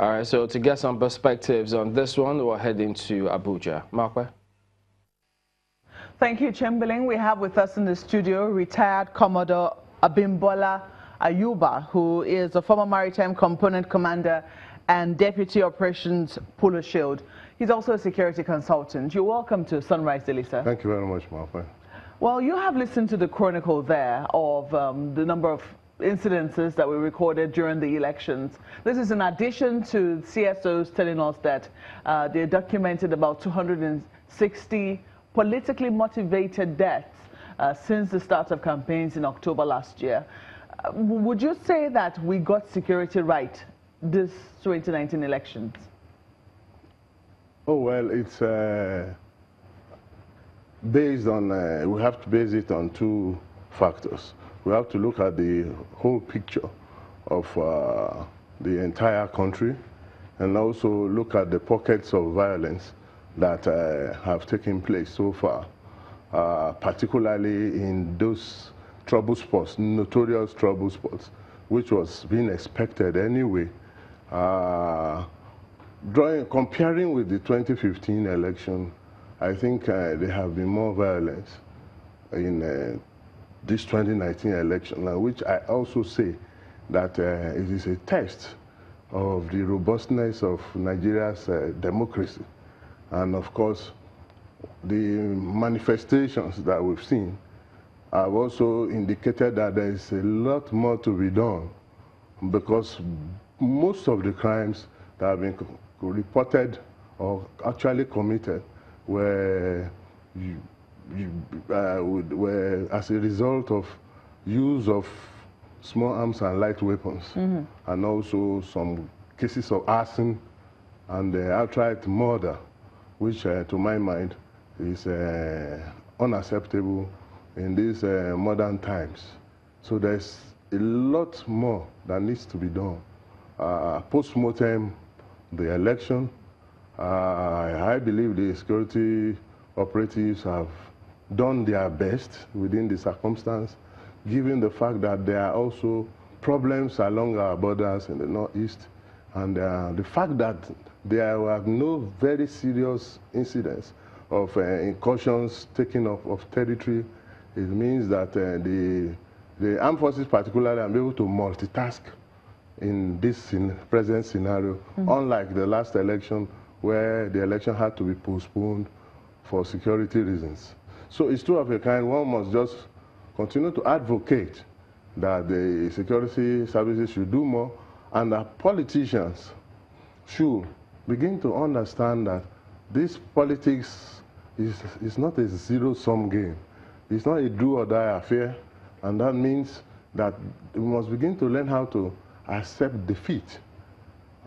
All right, so to get some perspectives on this one, we're heading to Abuja. Markwe? Thank you, Chamberlain. We have with us in the studio retired Commodore Abimbola Ayuba, who is a former maritime component commander and deputy operations Polo Shield. He's also a security consultant. You're welcome to Sunrise Daily, sir. Thank you very much, Martha. Well, you have listened to the chronicle there of the number of incidences that were recorded during the elections. This is in addition to CSOs telling us that they documented about 260 politically motivated deaths since the start of campaigns in October last year. Would you say that we got security right this 2019 elections? Oh, well, it's based on, we have to base it on two factors. We have to look at the whole picture of the entire country and also look at the pockets of violence that have taken place so far, particularly in those trouble spots, notorious trouble spots, which was being expected anyway. Comparing with the 2015 election, I think there have been more violence in this 2019 election, which I also say that it is a test of the robustness of Nigeria's democracy. And of course, the manifestations that we've seen have also indicated that there is a lot more to be done, because most of the crimes that have been reported or actually committed were as a result of use of small arms and light weapons, and also some cases of arson and outright murder, which to my mind is unacceptable in these modern times. So there's a lot more that needs to be done. Post-mortem, the election, I believe the security operatives have done their best within the circumstance, given the fact that there are also problems along our borders in the northeast, and the fact that there were no very serious incidents of incursions taking of territory. It means that the armed forces particularly are able to multitask in this present scenario, unlike the last election where the election had to be postponed for security reasons. So it's two of a kind. One must just continue to advocate that the security services should do more, and that politicians should begin to understand that this politics is not a zero-sum game. It's not a do-or-die affair, and that means that we must begin to learn how to accept defeat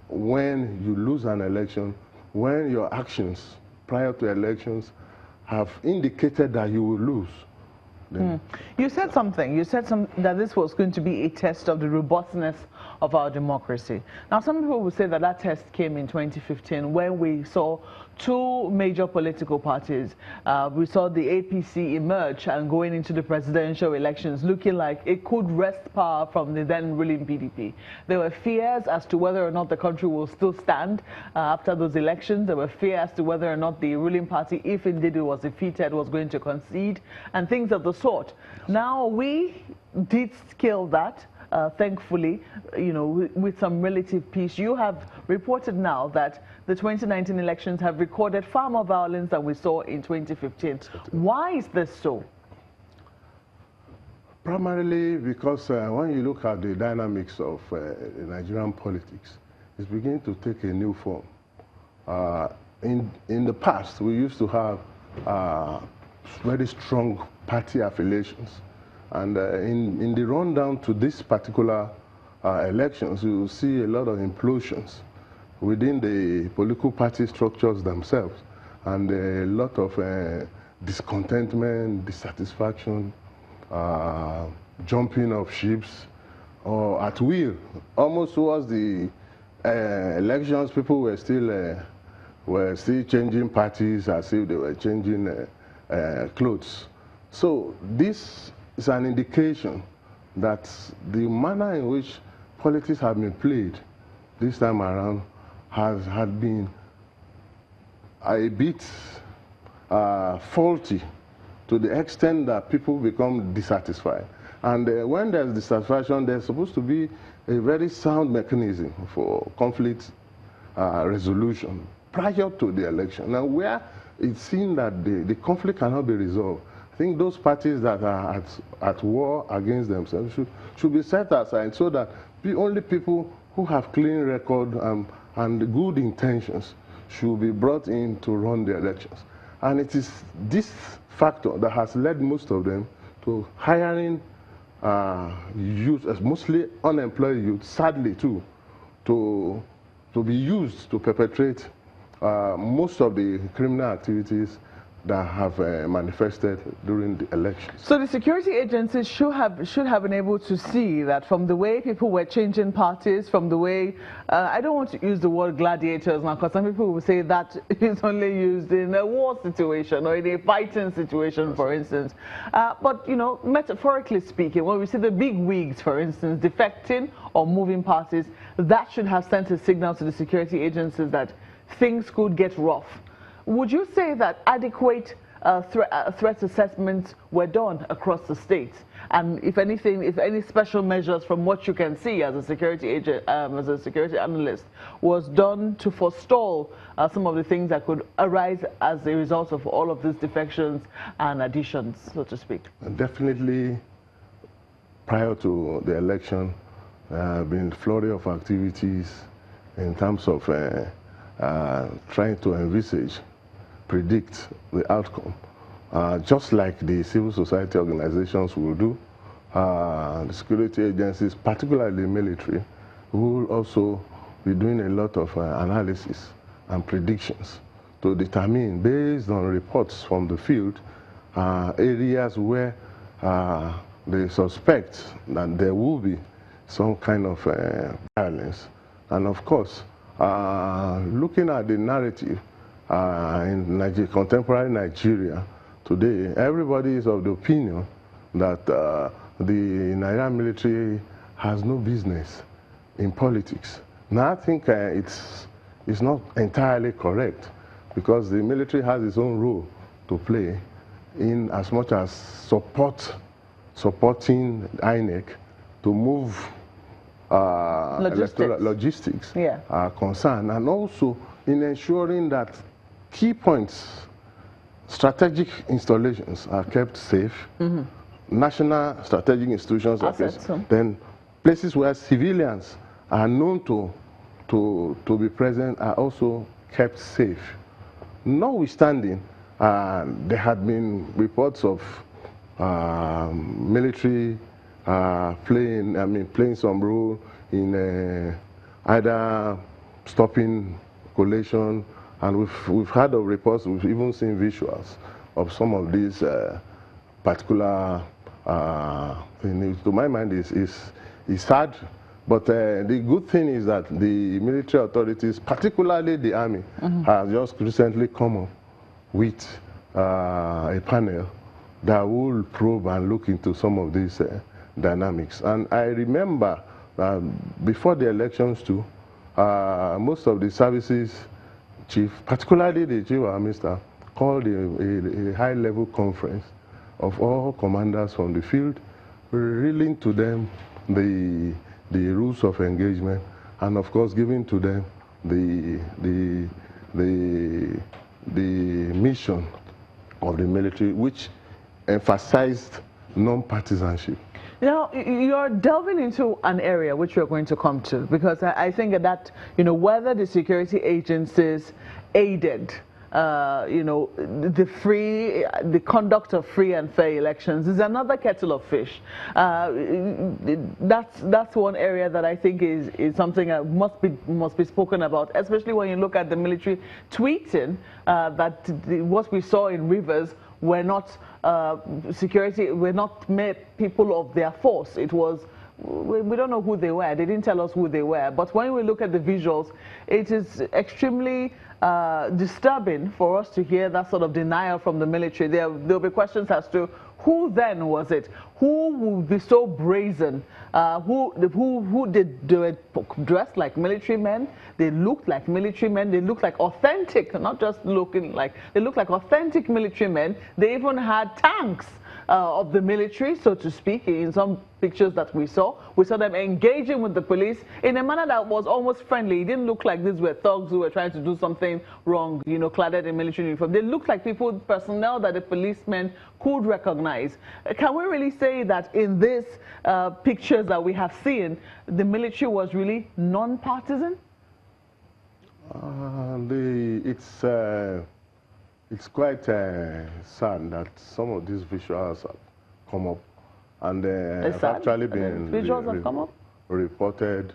when you lose an election, when your actions prior to elections have indicated that you will lose. You said something. You said that this was going to be a test of the robustness of our democracy. Now, some people will say that that test came in 2015 when we saw two major political parties. We saw the APC emerge and going into the presidential elections looking like it could wrest power from the then ruling PDP. There were fears as to whether or not the country will still stand after those elections. There were fears as to whether or not the ruling party, if indeed it was defeated, was going to concede, and things of the sort. Now, we did scale that. Thankfully, you know, with some relative peace. You have reported now that the 2019 elections have recorded far more violence than we saw in 2015. Why is this so? Primarily because when you look at the dynamics of Nigerian politics, it's beginning to take a new form. In the past, we used to have very strong party affiliations. And in the rundown to this particular elections, you will see a lot of implosions within the political party structures themselves, and a lot of discontentment, dissatisfaction, jumping of ships, or at will. Almost towards the elections, people were still changing parties as if they were changing clothes. So this is an indication that the manner in which politics have been played this time around had been a bit faulty to the extent that people become dissatisfied. And when there's dissatisfaction, there's supposed to be a very sound mechanism for conflict resolution prior to the election. Now, where it's seen that the conflict cannot be resolved, I think those parties that are at war against themselves should be set aside so that only people who have clean record and good intentions should be brought in to run the elections. And it is this factor that has led most of them to hiring youth, mostly unemployed youth, sadly too, to be used to perpetrate most of the criminal activities that have manifested during the elections. So the security agencies should have been able to see that from the way people were changing parties, from the way, I don't want to use the word gladiators now, because some people will say that is only used in a war situation or in a fighting situation, for instance. But, you know, metaphorically speaking, when we see the big wigs, for instance, defecting or moving parties, that should have sent a signal to the security agencies that things could get rough. Would you say that adequate threat assessments were done across the state? And if anything, if any special measures from what you can see as a security agent, as a security analyst, was done to forestall some of the things that could arise as a result of all of these defections and additions, so to speak? Definitely, prior to the election, been a flurry of activities in terms of trying to envisage, predict the outcome, just like the civil society organizations will do. The security agencies, particularly military, will also be doing a lot of analysis and predictions to determine, based on reports from the field, areas where they suspect that there will be some kind of violence. And of course, looking at the narrative in contemporary Nigeria today, everybody is of the opinion that the Nigerian military has no business in politics. Now, I think it's not entirely correct, because the military has its own role to play in as much as supporting INEC to move electoral logistics are concerned, and also in ensuring that key points, strategic installations are kept safe, national strategic institutions are kept, then places where civilians are known to be present are also kept safe. Notwithstanding, there had been reports of military playing some role in either stopping collation, and we've heard of reports, we've even seen visuals of some of these particular things. To my mind, is sad, but the good thing is that the military authorities, particularly the army, have just recently come up with a panel that will probe and look into some of these dynamics. And I remember before the elections too, most of the services chief, particularly the chief of army staff, called a high-level conference of all commanders from the field, revealing to them the rules of engagement, and of course giving to them the mission of the military, which emphasized non-partisanship. Now, you're delving into an area which we're going to come to, because I think that, you know, whether the security agencies aided, you know, the conduct of free and fair elections is another kettle of fish. That's one area that I think is something that must be spoken about, especially when you look at the military tweeting that what we saw in Rivers were not were not made people of their force. It was, we don't know who they were. They didn't tell us who they were. But when we look at the visuals, it is extremely disturbing for us to hear that sort of denial from the military. There'll be questions as to who then was it? Who would be so brazen? Who did do it? Dressed like military men. They looked like military men. They looked like authentic, not just looking like. They looked like authentic military men. They even had tanks of the military, so to speak, in some pictures that we saw. We saw them engaging with the police in a manner that was almost friendly. It didn't look like these were thugs who were trying to do something wrong, you know, clad in military uniform. They looked like people, personnel that the policemen could recognize. Can we really say that in these pictures that we have seen, the military was really non-partisan? It's quite sad that some of these visuals have come up, and have actually been reported,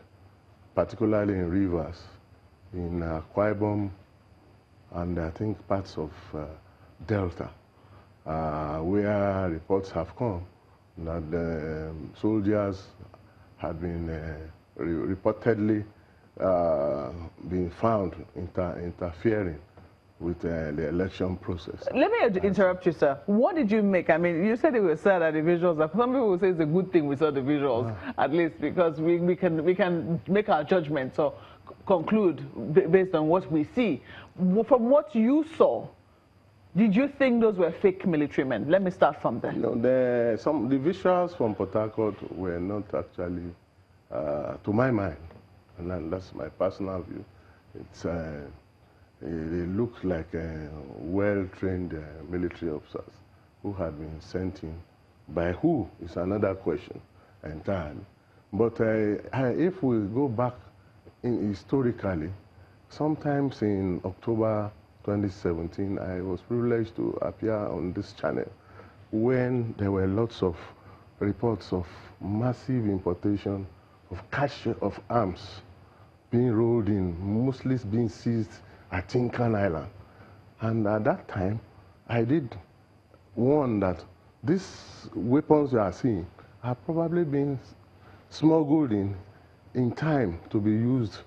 particularly in rivers, in Akwa Ibom, and I think parts of Delta, where reports have come that the soldiers had been reportedly been found interfering with the election process. Let me interrupt you, sir. What did you make? I mean, you said it was sad at the visuals. Some people will say it's a good thing we saw the visuals, at least, because we can make our judgment, so conclude based on what we see. From what you saw, did you think those were fake military men? Let me start from there. No, the visuals from Port Harcourt were not actually, to my mind, and that's my personal view, it's they look like well-trained military officers who had been sent in. By who is another question entirely. But if we go back historically, sometimes in October 2017, I was privileged to appear on this channel when there were lots of reports of massive importation of cache of arms being rolled in, mostly being seized at Tinkan Island. And at that time, I did warn that these weapons you are seeing have probably been smuggled in time to be used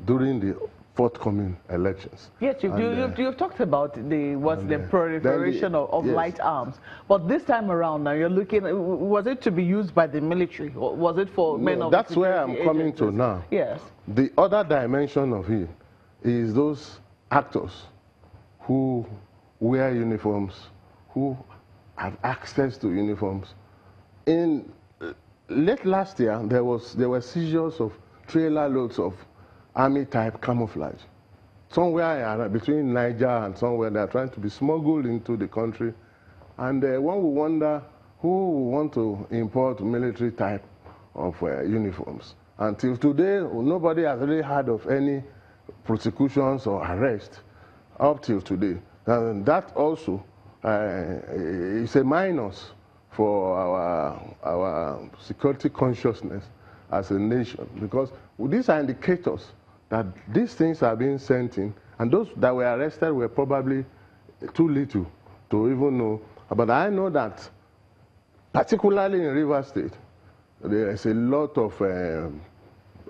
during the forthcoming elections. Yes, you've talked about the proliferation of yes, light arms. But this time around now, you're looking, was it to be used by the military? Or was it for men of that's where I'm coming to now. Yes. The other dimension of it is those actors who wear uniforms, who have access to uniforms. In late last year, there were seizures of trailer loads of army-type camouflage. Somewhere between Niger and somewhere they're trying to be smuggled into the country. And one will wonder who will want to import military type of uniforms. Until today, nobody has really heard of any prosecutions or arrests up till today. And that also is a minus for our security consciousness as a nation, because these are indicators that these things are being sent in, and those that were arrested were probably too little to even know. But I know that, particularly in Rivers State, there is a lot of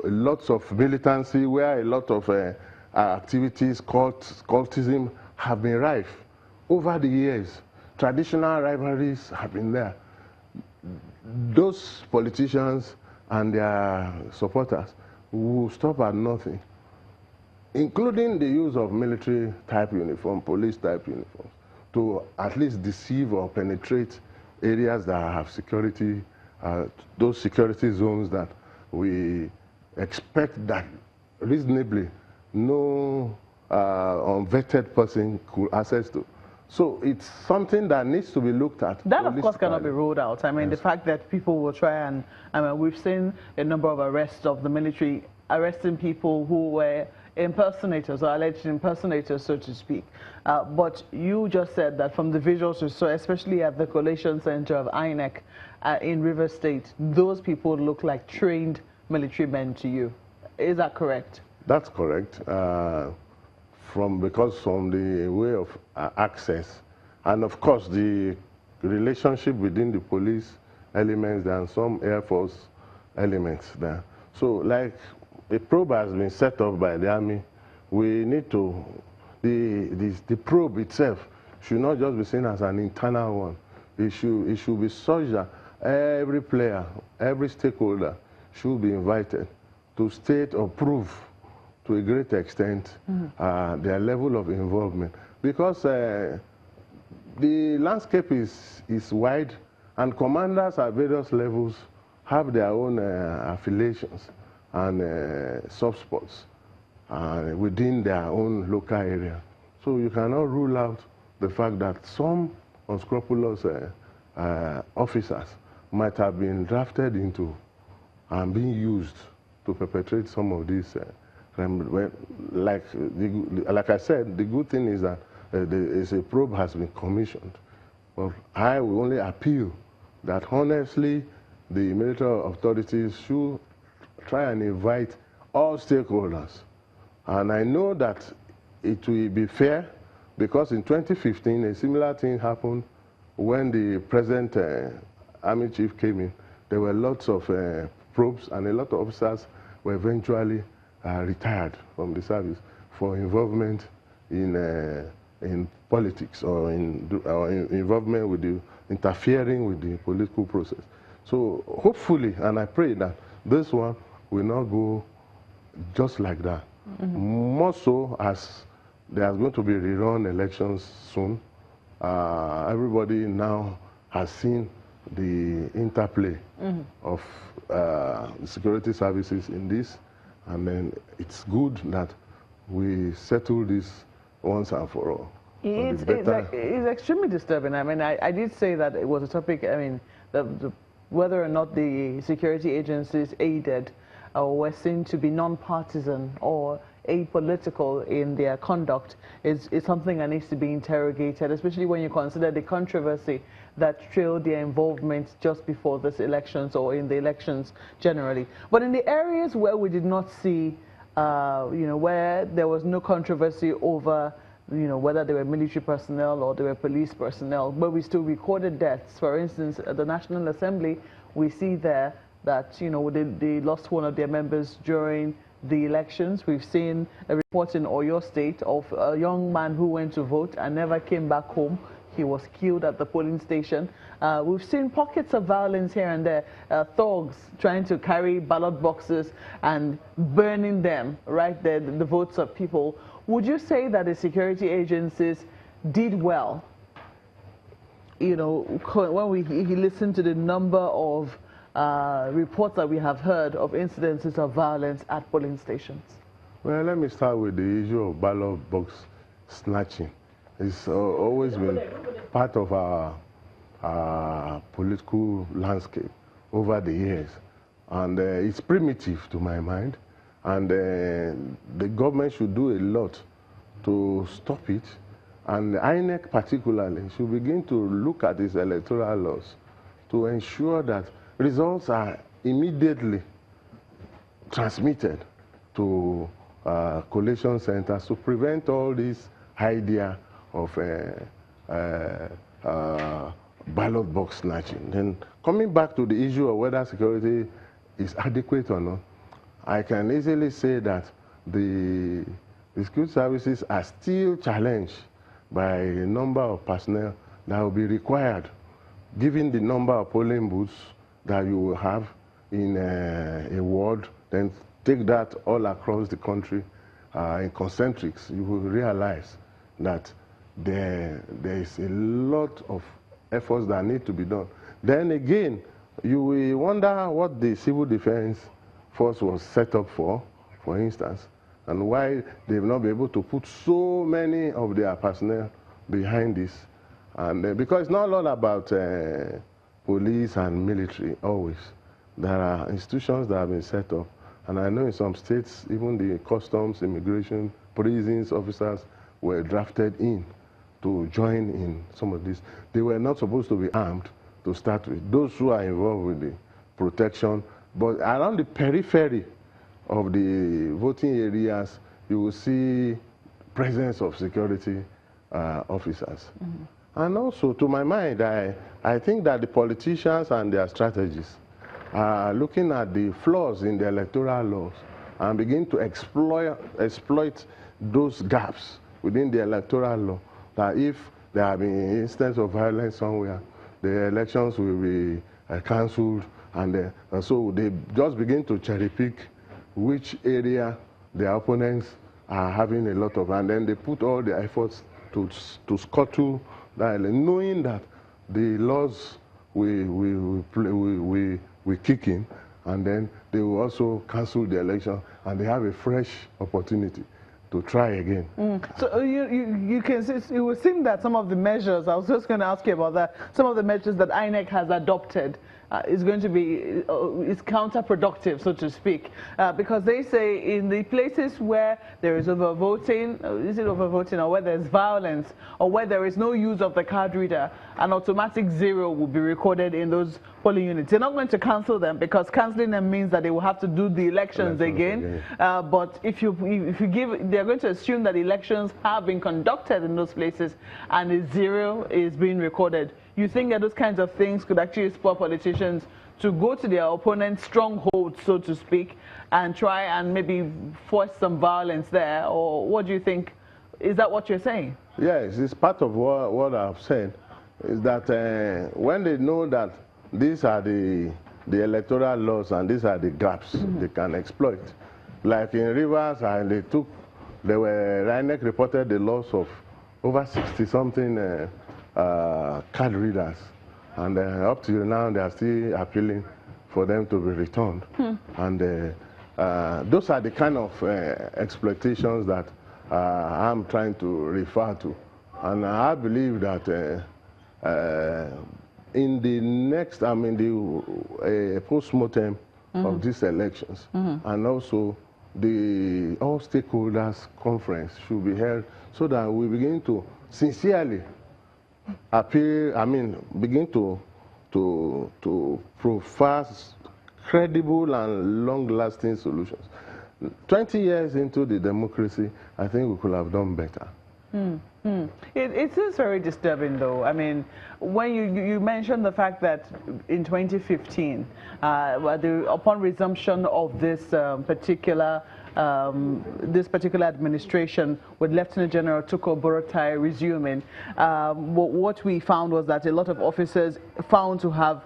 lots of militancy where a lot of activities, cultism have been rife over the years. Traditional rivalries have been there. Those politicians and their supporters will stop at nothing, including the use of military type uniform, police type uniforms, to at least deceive or penetrate areas that have security, those security zones that we expect that reasonably no unvetted person could access to. So it's something that needs to be looked at. That, of course, cannot be ruled out. I mean, yes, the fact that people will try and, I mean, we've seen a number of arrests of the military arresting people who were impersonators or alleged impersonators, so to speak. But you just said that from the visuals you saw, especially at the collation center of INEC in River State, those people look like trained military men to you. Is that correct? That's correct. Because from the way of access, and of course the relationship within the police elements and some Air Force elements there. So like a probe has been set up by the Army, we need to, the probe itself should not just be seen as an internal one. it should be such that every player, every stakeholder should be invited to state or prove to a great extent their level of involvement. Because the landscape is wide, and commanders at various levels have their own affiliations and soft spots within their own local area. So you cannot rule out the fact that some unscrupulous officers might have been drafted into and being used to perpetrate some of these crimes. Like I said, the good thing is that a probe has been commissioned. But I will only appeal that honestly the military authorities should try and invite all stakeholders. And I know that it will be fair, because in 2015 a similar thing happened when the present Army Chief came in. There were lots of probes, and a lot of officers were eventually retired from the service for involvement in politics or in involvement with interfering with the political process. So hopefully, and I pray that this one will not go just like that. More so as there's going to be rerun elections soon. Everybody now has seen the interplay of security services in this, and then it's good that we settle this once and for all. It's extremely disturbing. I mean, I did say that it was a topic, I mean, whether or not the security agencies aided or were seen to be non-partisan or apolitical in their conduct is something that needs to be interrogated, especially when you consider the controversy that trailed their involvement just before this elections or in the elections generally. But in the areas where we did not see, where there was no controversy over, whether they were military personnel or they were police personnel, but we still recorded deaths. For instance, at the National Assembly, we see there that, they lost one of their members during the elections. We've seen a report in Oyo State of a young man who went to vote and never came back home. He was killed at the polling station. We've seen pockets of violence here and there, thugs trying to carry ballot boxes and burning them, right there, the votes of people. Would you say that the security agencies did well? When we listen to the number of reports that we have heard of incidences of violence at polling stations? Well, let me start with the issue of ballot box snatching. It's always been part of our political landscape over the years. And it's primitive to my mind. And the government should do a lot to stop it. And INEC particularly should begin to look at its electoral laws to ensure that results are immediately transmitted to collation centers to prevent all this idea of ballot box snatching. Then coming back to the issue of whether security is adequate or not, I can easily say that the security services are still challenged by a number of personnel that will be required, given the number of polling booths that you will have in a ward, then take that all across the country in concentrics. You will realize that there is a lot of efforts that need to be done. Then again, you will wonder what the civil defense force was set up for instance, and why they've not been able to put so many of their personnel behind this. And because it's not all about police and military always. There are institutions that have been set up, and I know in some states, even the customs, immigration, prisons officers were drafted in to join in some of this. They were not supposed to be armed to start with. Those who are involved with the protection, but around the periphery of the voting areas, you will see presence of security officers. And also, to my mind, I think that the politicians and their strategies are looking at the flaws in the electoral laws and begin to exploit those gaps within the electoral law, that if there have been instances of violence somewhere, the elections will be cancelled, and so they just begin to cherry pick which area their opponents are having a lot of, and then they put all the efforts to scuttle that, knowing that the laws will kick in, and then they will also cancel the election, and they have a fresh opportunity to try again. So you can see, it would seem that some of the measures, I was just going to ask you about that, some of the measures that INEC has adopted is going to be, is counterproductive, so to speak, because they say in the places where there is overvoting, is it overvoting, or where there's violence, or where there is no use of the card reader, an automatic 0 will be recorded in those polling units. They're not going to cancel them, because cancelling them means that they will have to do the elections again. But if you give, they're going to assume that elections have been conducted in those places and a 0 is being recorded. You think that those kinds of things could actually spur politicians to go to their opponent's stronghold, so to speak, and try and maybe force some violence there? Or what do you think? Is that what you're saying? Yes, it's part of what I've said, is that when they know that these are the electoral laws and these are the gaps they can exploit. Like in Rivers, INEC reported the loss of over 60-something card readers, and up to now they are still appealing for them to be returned. And those are the kind of exploitations that I'm trying to refer to, and I believe that in the next, the post-mortem of these elections, and also the all stakeholders conference should be held so that we begin to sincerely begin to profess credible and long-lasting solutions. 20 years into the democracy, I think we could have done better. It is very disturbing, though. I mean, when you mentioned the fact that in 2015, upon resumption of this particular administration, with Lieutenant General Tukur Buratai resuming, what we found was that a lot of officers found to have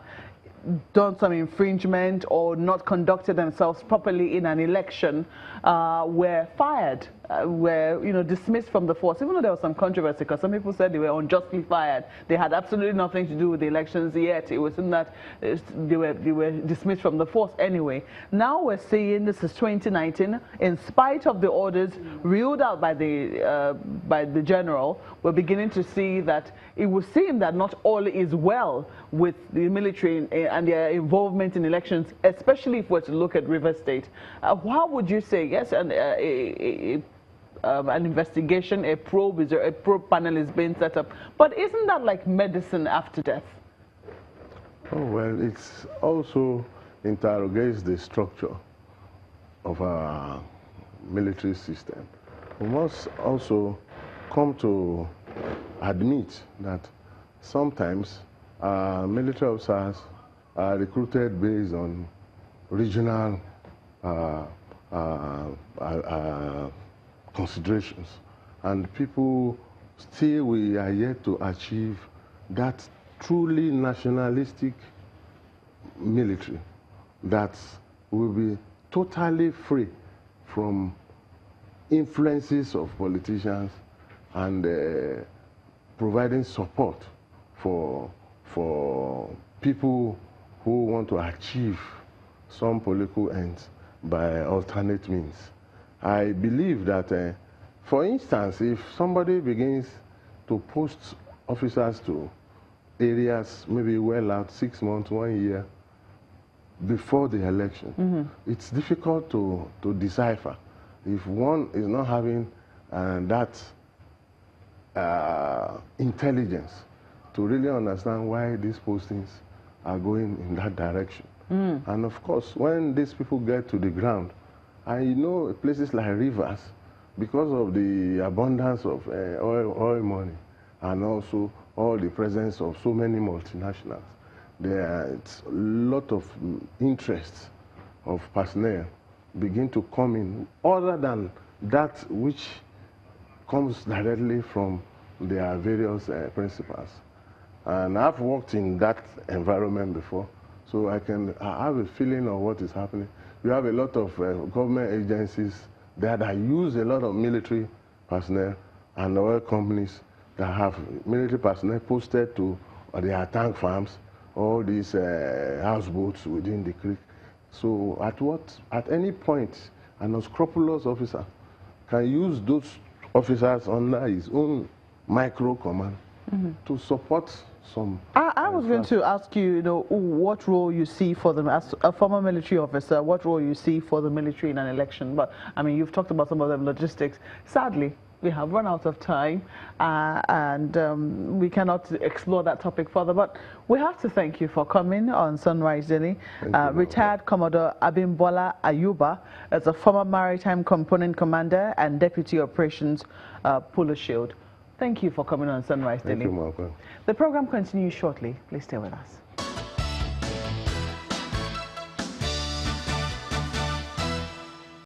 done some infringement or not conducted themselves properly in an election were fired, were dismissed from the force, even though there was some controversy, because some people said they were unjustly fired. They had absolutely nothing to do with the elections, yet it was in that they were dismissed from the force anyway. Now we're seeing, this is 2019, in spite of the orders ruled out by the general, we're beginning to see that it would seem that not all is well with the military and their involvement in elections, especially if we're to look at River State. How would you say, yes, an investigation, a probe panel is being set up, but isn't that like medicine after death? Oh, well, it also interrogates the structure of our military system. We must also come to admit that sometimes military officers are recruited based on regional considerations, and people still, we are yet to achieve that truly nationalistic military that will be totally free from influences of politicians and providing support for people who want to achieve some political ends by alternate means. I believe that, for instance, if somebody begins to post officers to areas maybe well out 6 months, 1 year before the election, it's difficult to decipher if one is not having that intelligence to really understand why these postings are going in that direction. And of course, when these people get to the ground, I know places like Rivers, because of the abundance of oil money and also all the presence of so many multinationals, it's a lot of interest of personnel begin to come in, other than that which comes directly from their various principals. And I've worked in that environment before, so I have a feeling of what is happening. You have a lot of government agencies that use a lot of military personnel and oil companies that have military personnel posted to their tank farms, all these houseboats within the creek. So at any point, an unscrupulous officer can use those officers under his own micro command to support some. I was going to ask you, what role you see for them as a former military officer, what role you see for the military in an election. But I mean, you've talked about some of the logistics. Sadly, we have run out of time and we cannot explore that topic further, but we have to thank you for coming on Sunrise Daily. Retired Commodore Abimbola Ayuba is a former Maritime Component Commander and Deputy Operations Polo Shield. Thank you for coming on Sunrise Daily. Thank you, Malcolm. The program continues shortly. Please stay with us.